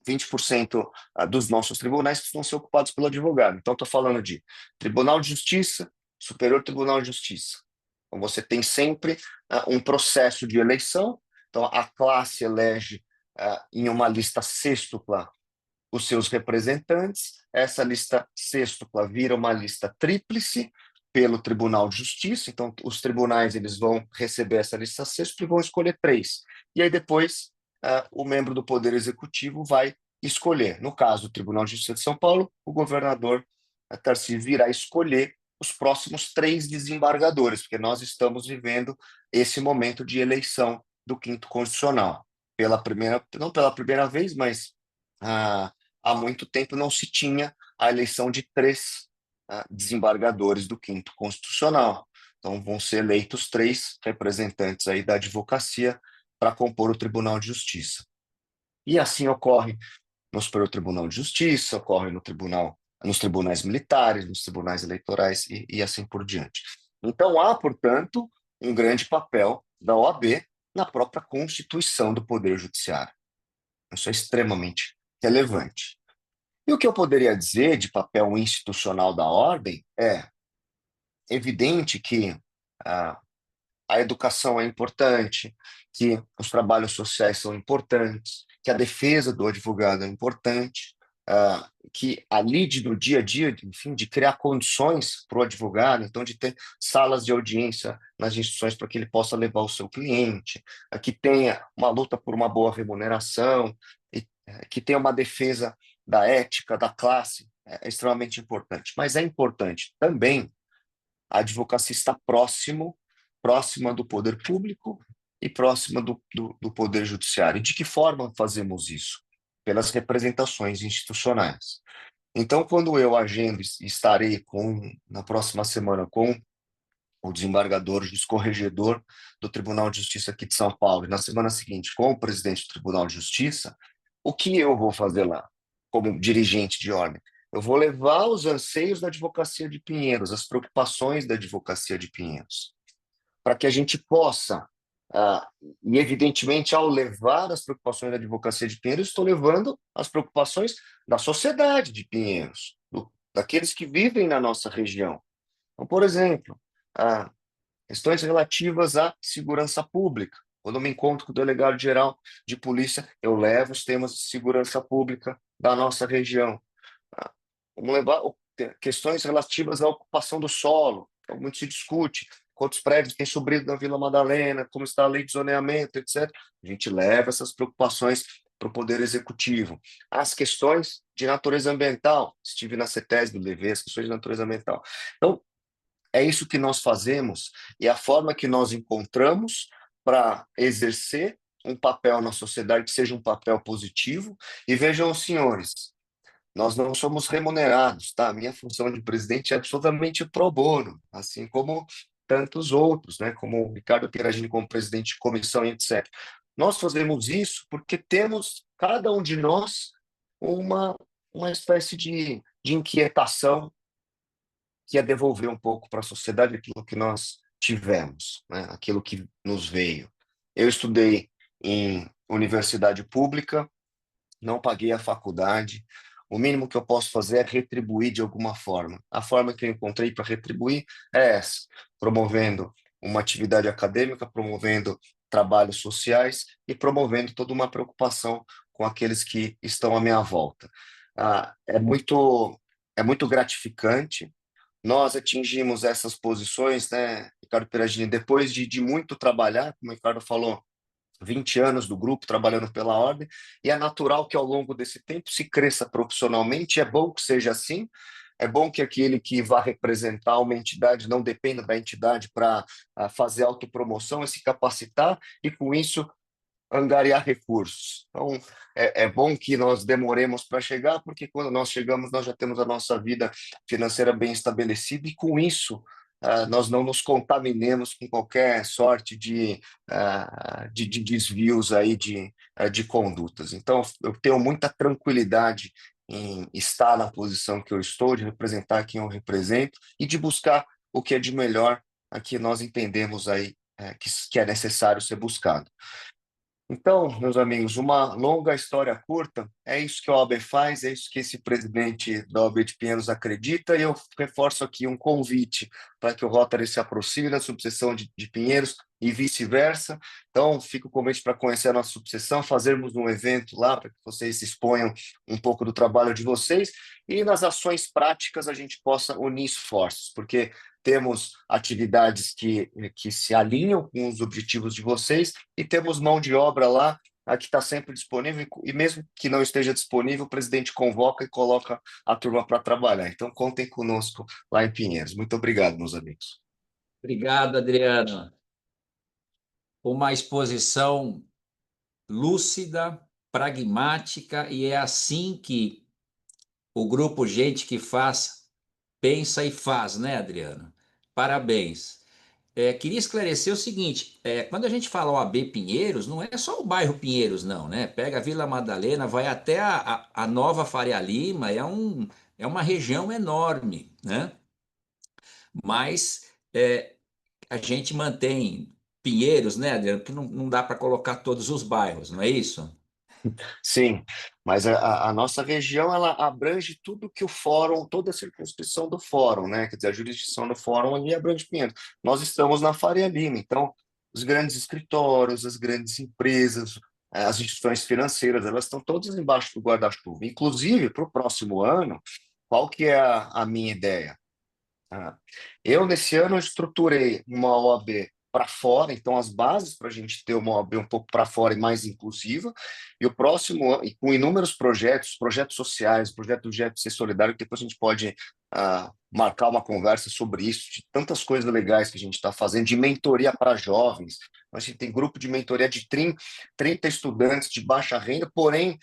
20% dos nossos tribunais estão sendo ocupados pelo advogado. Então, estou falando de Tribunal de Justiça, Superior Tribunal de Justiça. Então, você tem sempre um processo de eleição. Então, a classe elege em uma lista sêxtupla os seus representantes. Essa lista sêxtupla vira uma lista tríplice pelo Tribunal de Justiça. Então, os tribunais eles vão receber essa lista sêxtupla e vão escolher 3. E aí, depois, o membro do Poder Executivo vai escolher. No caso do Tribunal de Justiça de São Paulo, o governador Tarcísio virá escolher os próximos 3 desembargadores, porque nós estamos vivendo esse momento de eleição do 5º Constitucional. Não pela primeira vez, mas há muito tempo não se tinha a eleição de 3 desembargadores do 5º Constitucional. Então, vão ser eleitos 3 representantes aí da advocacia para compor o Tribunal de Justiça. E assim ocorre no Superior Tribunal de Justiça, ocorre no Tribunal nos tribunais militares, nos tribunais eleitorais e assim por diante. Então, há, portanto, um grande papel da OAB na própria constituição do Poder Judiciário. Isso é extremamente relevante. E o que eu poderia dizer de papel institucional da ordem é evidente que a educação é importante, que os trabalhos sociais são importantes, que a defesa do advogado é importante, que a lide do dia a dia, enfim, de criar condições para o advogado, então de ter salas de audiência nas instituições para que ele possa levar o seu cliente, que tenha uma luta por uma boa remuneração, que tenha uma defesa da ética, da classe, é extremamente importante. Mas é importante também a advocacia estar próxima do poder público e próxima do poder judiciário. E de que forma fazemos isso? Pelas representações institucionais. Então, quando eu agendo e estarei na próxima semana com o desembargador, juiz corregedor do Tribunal de Justiça aqui de São Paulo, e na semana seguinte com o presidente do Tribunal de Justiça, o que eu vou fazer lá, como dirigente de ordem? Eu vou levar os anseios da advocacia de Pinheiros, as preocupações da advocacia de Pinheiros, para que a gente possa, e evidentemente, ao levar as preocupações da advocacia de Pinheiros, estou levando as preocupações da sociedade de Pinheiros, daqueles que vivem na nossa região. Então, por exemplo, questões relativas à segurança pública. Quando eu me encontro com o delegado-geral de polícia, eu levo os temas de segurança pública da nossa região. Vamos levar questões relativas à ocupação do solo, então, muito se discute, quantos prédios têm subido na Vila Madalena, como está a lei de zoneamento, etc. A gente leva essas preocupações para o Poder Executivo. As questões de natureza ambiental, estive na CETESB, levei as questões de natureza ambiental. Então, é isso que nós fazemos e a forma que nós encontramos para exercer um papel na sociedade que seja um papel positivo. E vejam, senhores, nós não somos remunerados, tá? Minha função de presidente é absolutamente pro bono, assim como tantos outros, né? Como o Ricardo Piragini como presidente de comissão, etc. Nós fazemos isso porque temos, cada um de nós, uma espécie de inquietação que é devolver um pouco para a sociedade aquilo que nós tivemos, né? Aquilo que nos veio. Eu estudei em universidade pública, não paguei a faculdade. O mínimo que eu posso fazer é retribuir de alguma forma. A forma que eu encontrei para retribuir é essa, promovendo uma atividade acadêmica, promovendo trabalhos sociais e promovendo toda uma preocupação com aqueles que estão à minha volta. É muito gratificante. Nós atingimos essas posições, né, Ricardo Peragini, depois de muito trabalhar, como o Ricardo falou, 20 anos do grupo trabalhando pela ordem, e é natural que ao longo desse tempo se cresça profissionalmente, é bom que seja assim, é bom que aquele que vá representar uma entidade não dependa da entidade para fazer autopromoção e se capacitar, e com isso angariar recursos. Então, é bom que nós demoremos para chegar, porque quando nós chegamos, nós já temos a nossa vida financeira bem estabelecida, e com isso, nós não nos contaminemos com qualquer sorte de desvios aí de condutas. Então, eu tenho muita tranquilidade em estar na posição que eu estou, de representar quem eu represento e de buscar o que é de melhor a que nós entendemos aí que é necessário ser buscado. Então, meus amigos, uma longa história curta, é isso que a OAB faz, é isso que esse presidente da OAB de Pinheiros acredita, e eu reforço aqui um convite para que o Rotary se aproxime da subseção de Pinheiros e vice-versa. Então, fica o convite para conhecer a nossa subseção, fazermos um evento lá para que vocês se exponham um pouco do trabalho de vocês e nas ações práticas a gente possa unir esforços, porque temos atividades que se alinham com os objetivos de vocês e temos mão de obra lá que está sempre disponível e mesmo que não esteja disponível, o presidente convoca e coloca a turma para trabalhar. Então, contem conosco lá em Pinheiros. Muito obrigado, meus amigos. Obrigado, Adriano. Uma exposição lúcida, pragmática, e é assim que o grupo Gente que Faz pensa e faz, né, Adriano? Parabéns. Queria esclarecer o seguinte: quando a gente fala OAB Pinheiros, não é só o bairro Pinheiros, não, né? Pega a Vila Madalena, vai até a Nova Faria Lima, É uma região enorme, né? Mas a gente mantém Pinheiros, né, Adriano? Que não dá para colocar todos os bairros, não é isso? Sim, mas a nossa região ela abrange tudo que o fórum, toda a circunscrição do fórum, né? Quer dizer, a jurisdição do fórum ali abrange Pinheiros. Nós estamos na Faria Lima, então os grandes escritórios, as grandes empresas, as instituições financeiras, elas estão todas embaixo do guarda-chuva. Inclusive, para o próximo ano, qual que é a minha ideia? Ah, eu, nesse ano, estruturei uma OAB para fora, então as bases para a gente ter uma OAB um pouco para fora e mais inclusiva, e o próximo, e com inúmeros projetos, projetos sociais, projeto do GFC Solidário, que depois a gente pode marcar uma conversa sobre isso, de tantas coisas legais que a gente está fazendo, de mentoria para jovens. A gente tem grupo de mentoria de 30 estudantes de baixa renda, porém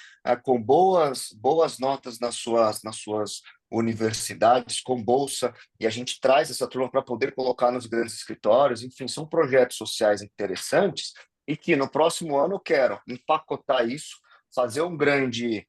com boas notas nas suas universidades, com bolsa, e a gente traz essa turma para poder colocar nos grandes escritórios. Enfim, são projetos sociais interessantes e que no próximo ano eu quero empacotar isso, fazer um grande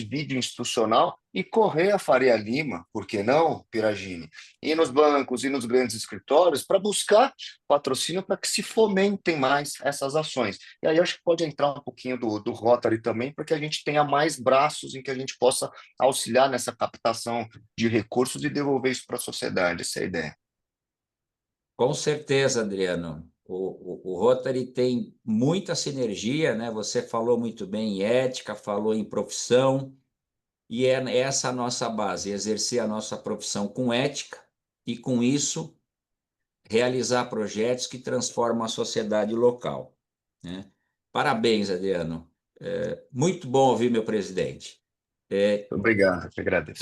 vídeo institucional e correr a Faria Lima, por que não, Piragini? Ir nos bancos e nos grandes escritórios para buscar patrocínio para que se fomentem mais essas ações. E aí eu acho que pode entrar um pouquinho do Rotary também, para que a gente tenha mais braços em que a gente possa auxiliar nessa captação de recursos e devolver isso para a sociedade. Essa é a ideia. Com certeza, Adriano. O Rotary tem muita sinergia, né? Você falou muito bem em ética, falou em profissão, e é essa a nossa base, exercer a nossa profissão com ética e, com isso, realizar projetos que transformam a sociedade local, né? Parabéns, Adriano. Muito bom ouvir meu presidente. Obrigado, eu que agradeço.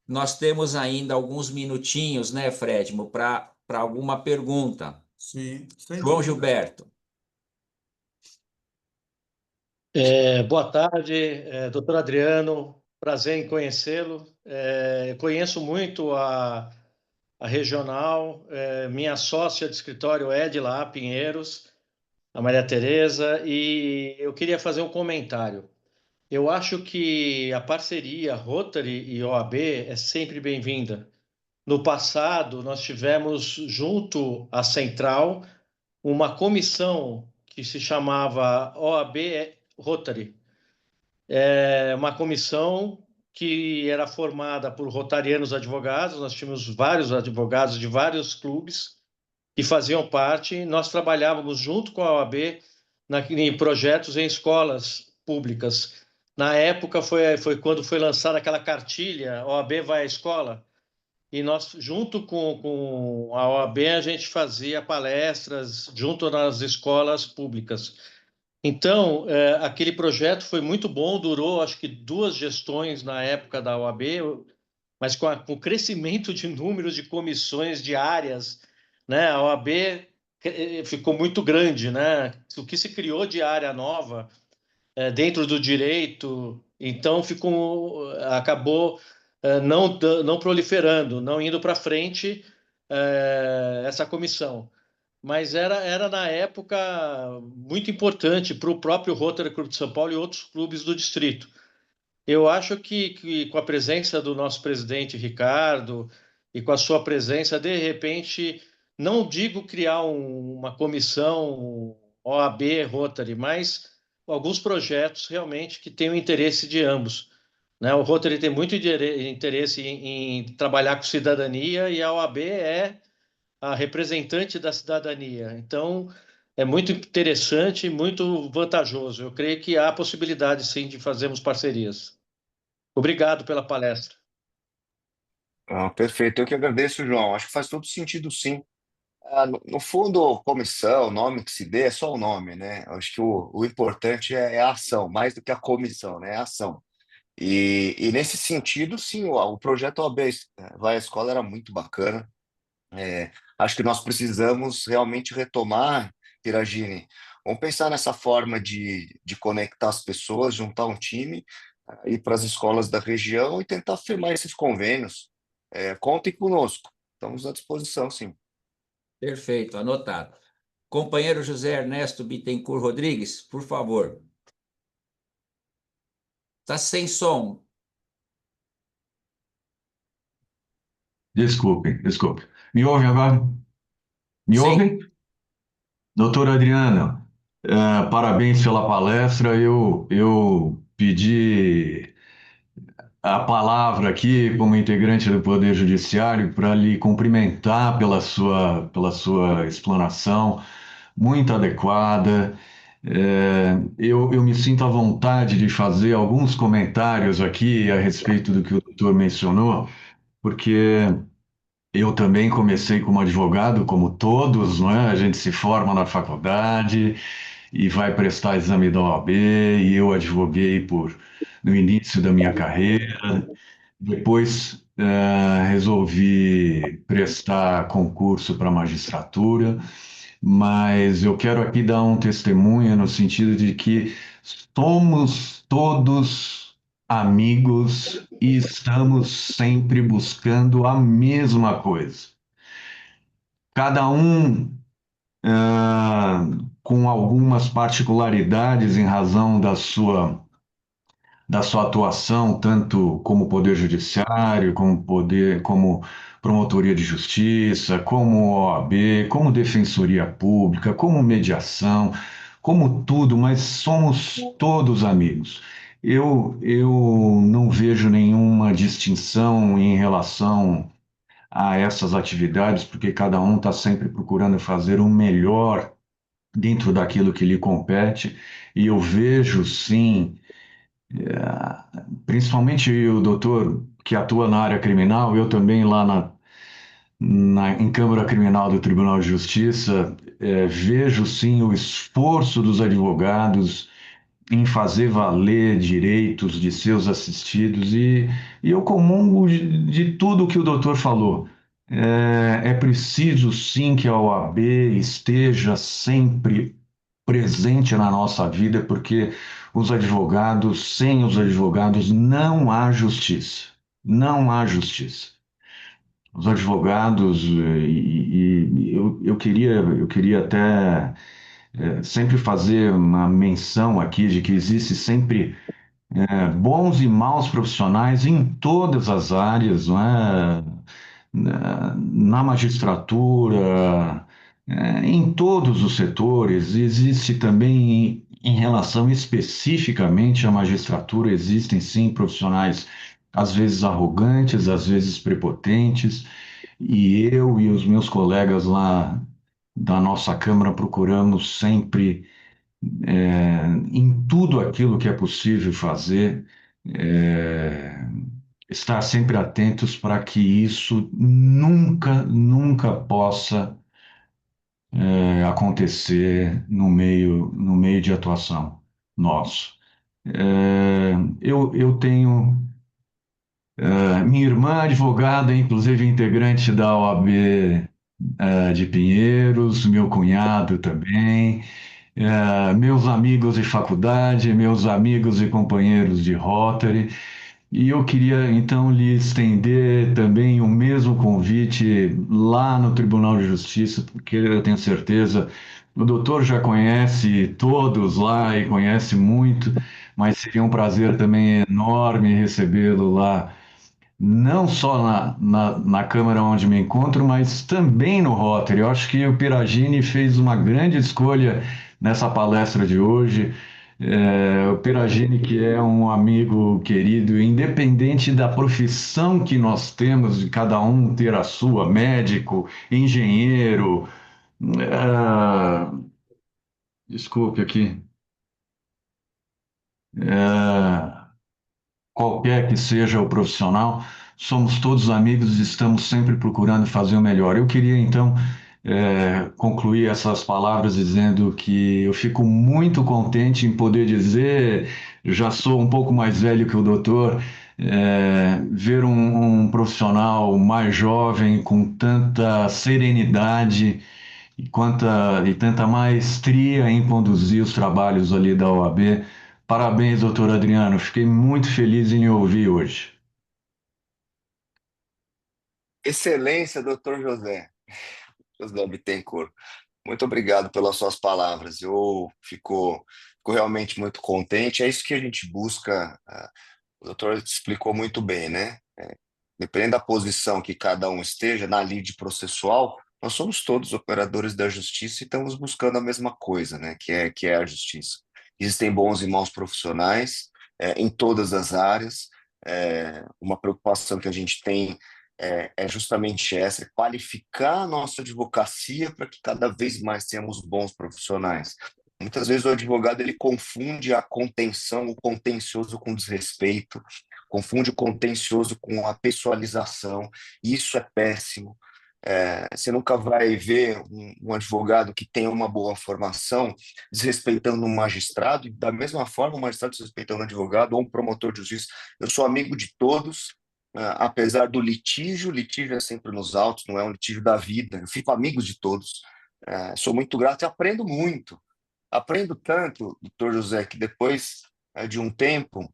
Nós temos ainda alguns minutinhos, né, Fredmo, para alguma pergunta. Sim, sem João dúvida. Gilberto. Boa tarde, doutor Adriano. Prazer em conhecê-lo. Conheço muito a regional. Minha sócia de escritório é de lá, Pinheiros, a Maria Tereza, e eu queria fazer um comentário. Eu acho que a parceria Rotary e OAB é sempre bem-vinda. No passado, nós tivemos junto à Central uma comissão que se chamava OAB Rotary. Uma comissão que era formada por rotarianos advogados. Nós tínhamos vários advogados de vários clubes que faziam parte. Nós trabalhávamos junto com a OAB em projetos em escolas públicas. Na época foi quando foi lançada aquela cartilha OAB vai à escola, e nós, junto com a OAB, a gente fazia palestras junto nas escolas públicas. Então, aquele projeto foi muito bom, durou acho que 2 gestões na época da OAB, mas com o crescimento de números de comissões diárias, né, a OAB ficou muito grande, né? O que se criou de área nova dentro do direito, então acabou não proliferando, não indo para frente essa comissão. Mas era na época muito importante para o próprio Rotary Clube de São Paulo e outros clubes do distrito. Eu acho que com a presença do nosso presidente Ricardo e com a sua presença, de repente, não digo criar uma comissão OAB Rotary, mas alguns projetos realmente que tenham interesse de ambos, né? O Rotary tem muito interesse em trabalhar com cidadania, e a OAB é a representante da cidadania. Então, é muito interessante e muito vantajoso. Eu creio que há possibilidade, sim, de fazermos parcerias. Obrigado pela palestra. Perfeito, eu que agradeço, João. Acho que faz todo sentido, sim. No fundo, comissão, o nome que se dê é só o nome, né? Eu acho que o importante é a ação, mais do que a comissão, né? É a ação. E nesse sentido, sim, o projeto OAB Vai à Escola era muito bacana. Acho que nós precisamos realmente retomar, Piragini. Vamos pensar nessa forma de conectar as pessoas, juntar um time, ir para as escolas da região e tentar firmar esses convênios. Contem conosco, estamos à disposição, sim. Perfeito, anotado. Companheiro José Ernesto Bittencourt Rodrigues, por favor. Está sem som. Desculpe. Me ouve agora? Me Sim. ouve? Doutor Adriano, parabéns pela palestra. Eu pedi a palavra aqui como integrante do Poder Judiciário para lhe cumprimentar pela sua explanação, muito adequada. Eu me sinto à vontade de fazer alguns comentários aqui a respeito do que o doutor mencionou, porque eu também comecei como advogado, como todos, não é? A gente se forma na faculdade e vai prestar exame da OAB, e eu advoguei no início da minha carreira. Depois, resolvi prestar concurso para magistratura, mas eu quero aqui dar um testemunho no sentido de que somos todos amigos e estamos sempre buscando a mesma coisa. Cada um, com algumas particularidades em razão da sua atuação, tanto como Poder Judiciário, como Promotoria de Justiça, como OAB, como Defensoria Pública, como mediação, como tudo, mas somos todos amigos. Eu não vejo nenhuma distinção em relação a essas atividades, porque cada um está sempre procurando fazer o melhor dentro daquilo que lhe compete, e eu vejo sim, principalmente o doutor que atua na área criminal, eu também lá em Câmara Criminal do Tribunal de Justiça, vejo sim o esforço dos advogados em fazer valer direitos de seus assistidos, e eu comungo de tudo que o doutor falou. É preciso sim que a OAB esteja sempre presente na nossa vida, porque sem os advogados, não há justiça. Não há justiça. Os advogados, eu queria até sempre fazer uma menção aqui de que existe sempre bons e maus profissionais em todas as áreas, não é? Na magistratura, em todos os setores. Existe também, em relação especificamente à magistratura, existem sim profissionais às vezes arrogantes, às vezes prepotentes, e eu e os meus colegas lá da nossa Câmara procuramos sempre em tudo aquilo que é possível fazer, é, estar sempre atentos para que isso nunca possa acontecer no meio de atuação nosso. Eu tenho minha irmã advogada, inclusive integrante da OAB de Pinheiros, meu cunhado também, meus amigos de faculdade, meus amigos e companheiros de Rotary, e eu queria então lhe estender também o mesmo convite lá no Tribunal de Justiça, porque eu tenho certeza, o doutor já conhece todos lá e conhece muito, mas seria um prazer também enorme recebê-lo lá, não só na Câmara onde me encontro, mas também no Rotary. Eu acho que o Peragini fez uma grande escolha nessa palestra de hoje. O Peragini, que é um amigo querido, independente da profissão que nós temos, de cada um ter a sua, médico, engenheiro, desculpe aqui, é, qualquer que seja o profissional, somos todos amigos e estamos sempre procurando fazer o melhor. Eu queria, então, concluir essas palavras dizendo que eu fico muito contente em poder dizer, já sou um pouco mais velho que o doutor, ver um profissional mais jovem com tanta serenidade e tanta maestria em conduzir os trabalhos ali da OAB. Parabéns, doutor Adriano. Fiquei muito feliz em ouvir hoje. Excelência, doutor José Bittencourt. Muito obrigado pelas suas palavras. Eu fico realmente muito contente. É isso que a gente busca. O doutor explicou muito bem, né? dependendo da posição que cada um esteja na lide processual, nós somos todos operadores da justiça e estamos buscando a mesma coisa, né? Que é a justiça. Existem bons e maus profissionais em todas as áreas. Uma preocupação que a gente tem é justamente essa, é qualificar a nossa advocacia para que cada vez mais tenhamos bons profissionais. Muitas vezes o advogado ele confunde a contenção, o contencioso com desrespeito, confunde o contencioso com a pessoalização, e isso é péssimo. Você nunca vai ver um advogado que tenha uma boa formação desrespeitando um magistrado, e da mesma forma um magistrado desrespeitando um advogado ou um promotor de justiça. Eu sou amigo de todos, apesar do litígio, litígio é sempre nos autos, não é um litígio da vida, eu fico amigo de todos, sou muito grato e aprendo muito. Aprendo tanto, doutor José, que depois de um tempo,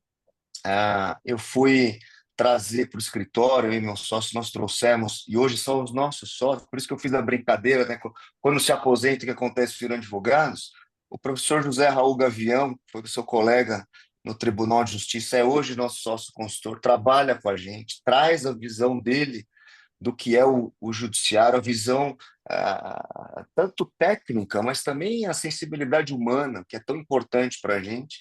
eu fui trazer para o escritório, eu e meu sócio, nós trouxemos, e hoje são os nossos sócios, por isso que eu fiz a brincadeira, né? Quando se aposenta, o que acontece virando advogados, o professor José Raul Gavião, foi seu colega no Tribunal de Justiça, é hoje nosso sócio consultor, trabalha com a gente, traz a visão dele do que é o judiciário, a visão tanto técnica, mas também a sensibilidade humana, que é tão importante para a gente.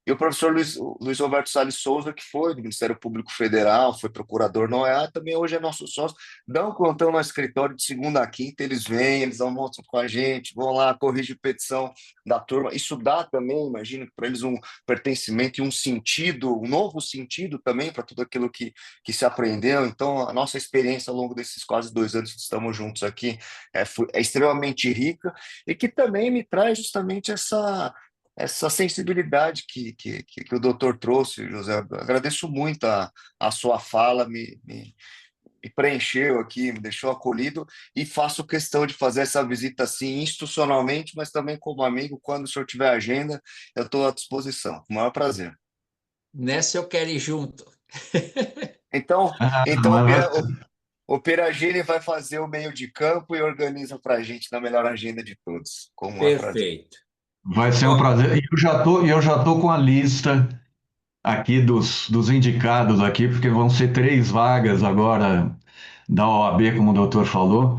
E o professor Luiz Roberto Salles Souza, que foi do Ministério Público Federal, foi procurador no OEA, também hoje é nosso sócio. Dá um plantão no escritório de segunda a quinta, eles vêm, eles almoçam com a gente, vão lá, corrigem petição da turma. Isso dá também, imagino, para eles um pertencimento e um sentido, um novo sentido também para tudo aquilo que se aprendeu. Então, a nossa experiência ao longo desses quase 2 anos que estamos juntos aqui é extremamente rica e que também me traz justamente essa sensibilidade que o doutor trouxe, José. Agradeço muito a sua fala, me preencheu aqui, me deixou acolhido, e faço questão de fazer essa visita assim institucionalmente, mas também como amigo. Quando o senhor tiver agenda, eu estou à disposição, com o maior prazer. Nessa eu quero ir junto. Então, Mas o Peragini vai fazer o meio de campo e organiza para a gente na melhor agenda de todos, com o maior prazer. Perfeito. vai ser um Ó, prazer. E eu já tô com a lista aqui dos indicados aqui, porque vão ser 3 vagas agora da OAB, como o doutor falou.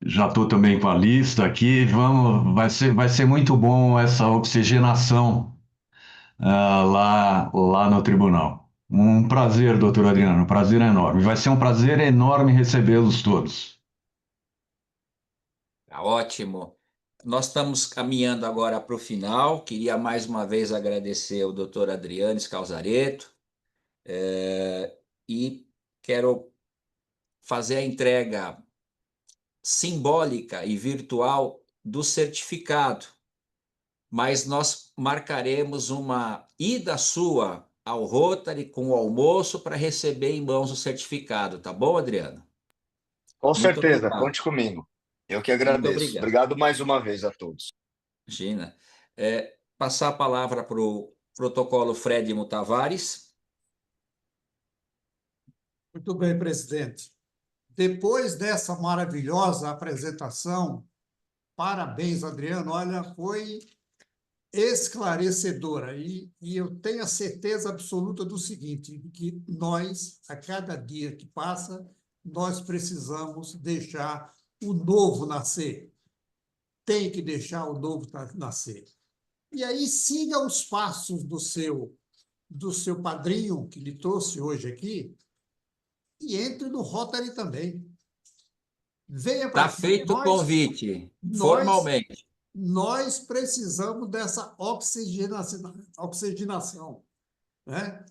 Já estou também com a lista aqui. Vai ser muito bom essa oxigenação lá no tribunal. Um prazer, doutor Adriano, um prazer enorme. Vai ser um prazer enorme recebê-los todos. tá ótimo. Nós estamos caminhando agora para o final. Queria mais uma vez agradecer ao doutor Adriano Scalzareto, e quero fazer a entrega simbólica e virtual do certificado, mas nós marcaremos uma ida sua ao Rotary com o almoço para receber em mãos o certificado, tá bom, Adriano? Com Muito certeza, obrigado. conte comigo. Eu que Muito agradeço. obrigado. Obrigado mais uma vez a todos. Imagina. Passar a palavra para o protocolo Fredimo Tavares. Muito bem, presidente. Depois dessa maravilhosa apresentação, parabéns, Adriano. Olha, foi esclarecedora. E eu tenho a certeza absoluta do seguinte, que nós, a cada dia que passa, nós precisamos deixar o novo nascer. Tem que deixar o novo nascer. E aí siga os passos do seu padrinho, que lhe trouxe hoje aqui, e entre no Rotary também. Venha para Está cá. feito o convite, nós, formalmente. nós precisamos dessa oxigenação, né?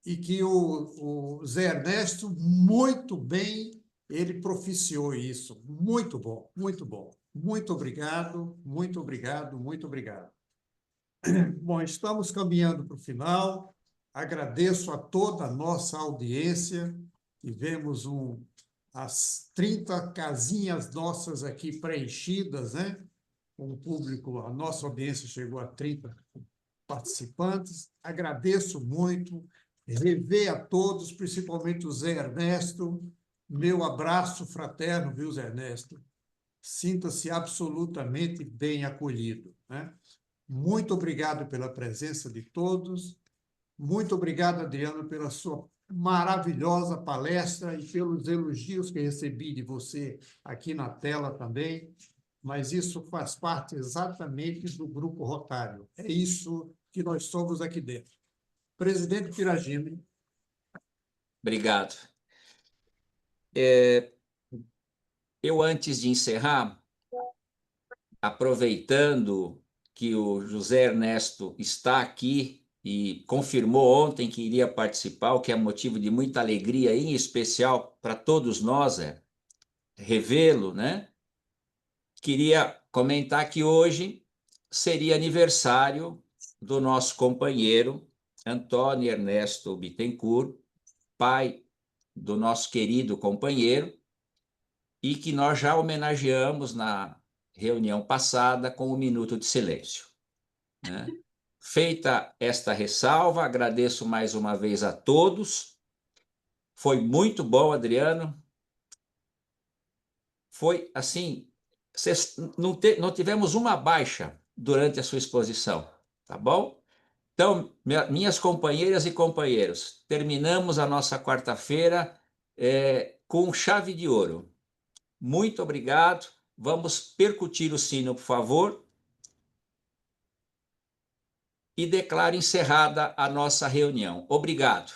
E que o Zé Ernesto, muito bem, ele propiciou isso. Muito bom, muito bom. Muito obrigado, muito obrigado, muito obrigado. Bom, estamos caminhando para o final. Agradeço a toda a nossa audiência. Tivemos as 30 casinhas nossas aqui preenchidas, né? Com o público, a nossa audiência chegou a 30 participantes. Agradeço muito, rever a todos, principalmente o Zé Ernesto. Meu abraço fraterno, viu, Zé Ernesto? Sinta-se absolutamente bem acolhido, né? Muito obrigado pela presença de todos. Muito obrigado, Adriano, pela sua maravilhosa palestra e pelos elogios que recebi de você aqui na tela também, mas isso faz parte exatamente do Grupo Rotário. É isso que nós somos aqui dentro. Presidente Piragini. Obrigado. Eu, antes de encerrar, aproveitando que o José Ernesto está aqui e confirmou ontem que iria participar, o que é motivo de muita alegria, em especial para todos nós, revê-lo, né? Queria comentar que hoje seria aniversário do nosso companheiro Antônio Ernesto Bittencourt, pai do nosso querido companheiro, e que nós já homenageamos na reunião passada com um minuto de silêncio, né? Feita esta ressalva, agradeço mais uma vez a todos. Foi muito bom, Adriano. Foi assim, não tivemos uma baixa durante a sua exposição, tá bom? Então, minhas companheiras e companheiros, terminamos a nossa quarta-feira com chave de ouro. Muito obrigado. Vamos percutir o sino, por favor. E declaro encerrada a nossa reunião. Obrigado.